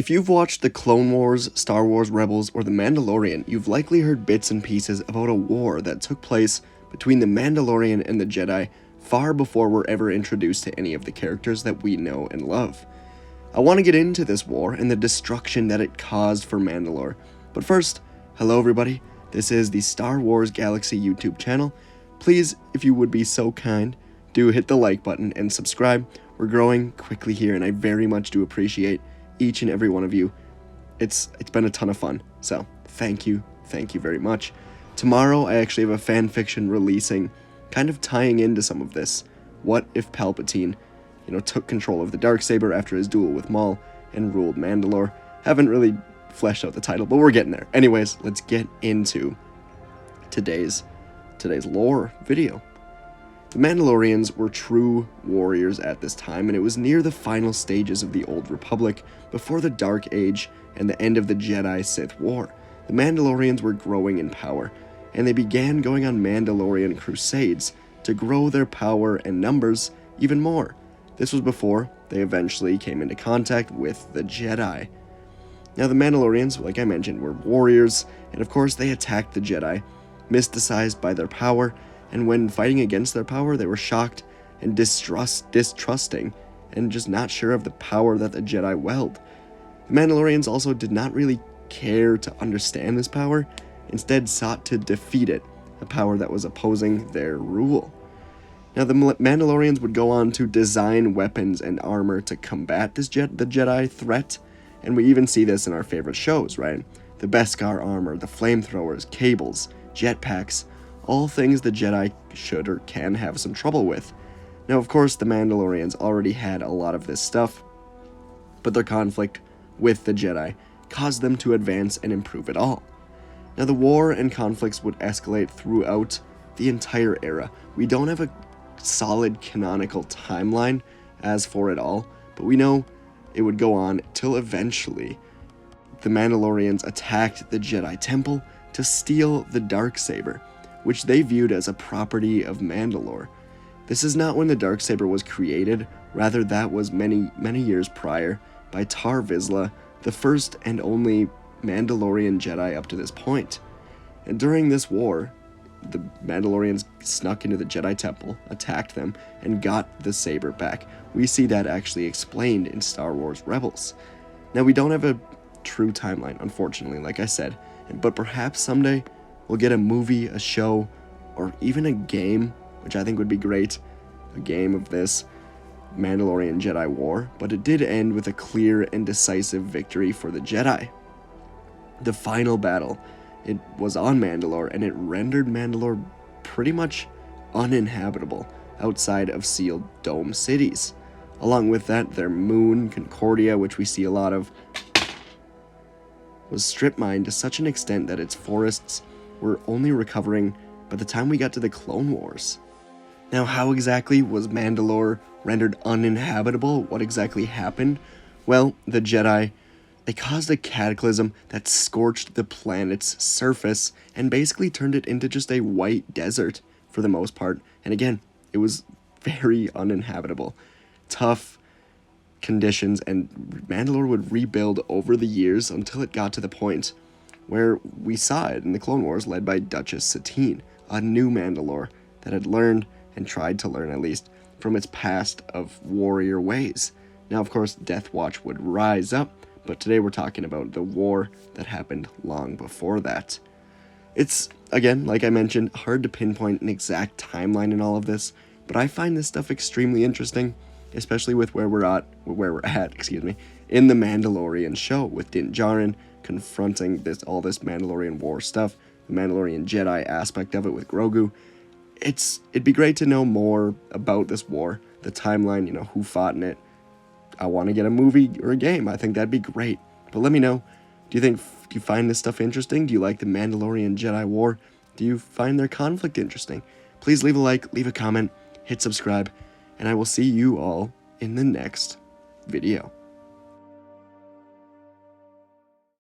If you've watched the Clone Wars, Star Wars Rebels, or The Mandalorian, you've likely heard bits and pieces about a war that took place between the Mandalorian and the Jedi far before we're ever introduced to any of the characters that we know and love. I want to get into this war and the destruction that it caused for Mandalore. But first, hello everybody, this is the Star Wars Galaxy YouTube channel. Please, if you would be so kind, do hit the like button and subscribe. We're growing quickly here and I very much do appreciate each and every one of you. It's been a ton of fun, so thank you very much. Tomorrow I actually have a fan fiction releasing, kind of tying into some of this. What if Palpatine, took control of the Darksaber after his duel with Maul and ruled Mandalore? Haven't really fleshed out the title, but we're getting there. Anyways, let's get into today's lore video. The Mandalorians were true warriors at this time, and it was near the final stages of the Old Republic, before the Dark Age and the end of the Jedi-Sith War. The Mandalorians were growing in power, and they began going on Mandalorian crusades to grow their power and numbers even more. This was before they eventually came into contact with the Jedi. Now the Mandalorians, like I mentioned, were warriors, and of course they attacked the Jedi, mysticized by their power, and when fighting against their power, they were shocked and distrusting, and just not sure of the power that the Jedi wield. The Mandalorians also did not really care to understand this power, instead sought to defeat it, a power that was opposing their rule. Now the Mandalorians would go on to design weapons and armor to combat the Jedi threat, and we even see this in our favorite shows, right? The Beskar armor, the flamethrowers, cables, jetpacks, all things the Jedi should or can have some trouble with. Now, of course, the Mandalorians already had a lot of this stuff, but their conflict with the Jedi caused them to advance and improve it all. Now, the war and conflicts would escalate throughout the entire era. We don't have a solid canonical timeline as for it all, but we know it would go on till eventually the Mandalorians attacked the Jedi Temple to steal the Darksaber, which they viewed as a property of Mandalore. This is not when the Darksaber was created, rather that was many years prior by Tar Vizsla, the first and only Mandalorian Jedi up to this point. And during this war, the Mandalorians snuck into the Jedi Temple, attacked them, and got the saber back. We see that actually explained in Star Wars Rebels. Now we don't have a true timeline, unfortunately, like I said, but perhaps someday we'll get a movie, a show, or even a game, which I think would be great, a game of this Mandalorian Jedi War, but it did end with a clear and decisive victory for the Jedi. The final battle, it was on Mandalore, and it rendered Mandalore pretty much uninhabitable outside of sealed dome cities. Along with that, their moon, Concordia, which we see a lot of, was strip mined to such an extent that its forests were only recovering by the time we got to the Clone Wars. Now, how exactly was Mandalore rendered uninhabitable? What exactly happened? Well, the Jedi, they caused a cataclysm that scorched the planet's surface and basically turned it into just a white desert for the most part. And again, it was very uninhabitable. Tough conditions, and Mandalore would rebuild over the years until it got to the point where we saw it in the Clone Wars, led by Duchess Satine, a new Mandalore that had learned, and tried to learn at least, from its past of warrior ways. Now, of course, Death Watch would rise up, but today we're talking about the war that happened long before that. It's, again, like I mentioned, hard to pinpoint an exact timeline in all of this, but I find this stuff extremely interesting, especially with where we're at, in the Mandalorian show, with Din Djarin confronting all this Mandalorian war stuff, the Mandalorian Jedi aspect of it with Grogu. It'd be great to know more about this war, the timeline, who fought in it. I want to get a movie or a game. I think that'd be great. But let me know. Do you find this stuff interesting? Do you like the Mandalorian Jedi War? Do you find their conflict interesting? Please leave a like, leave a comment, hit subscribe, and I will see you all in the next video.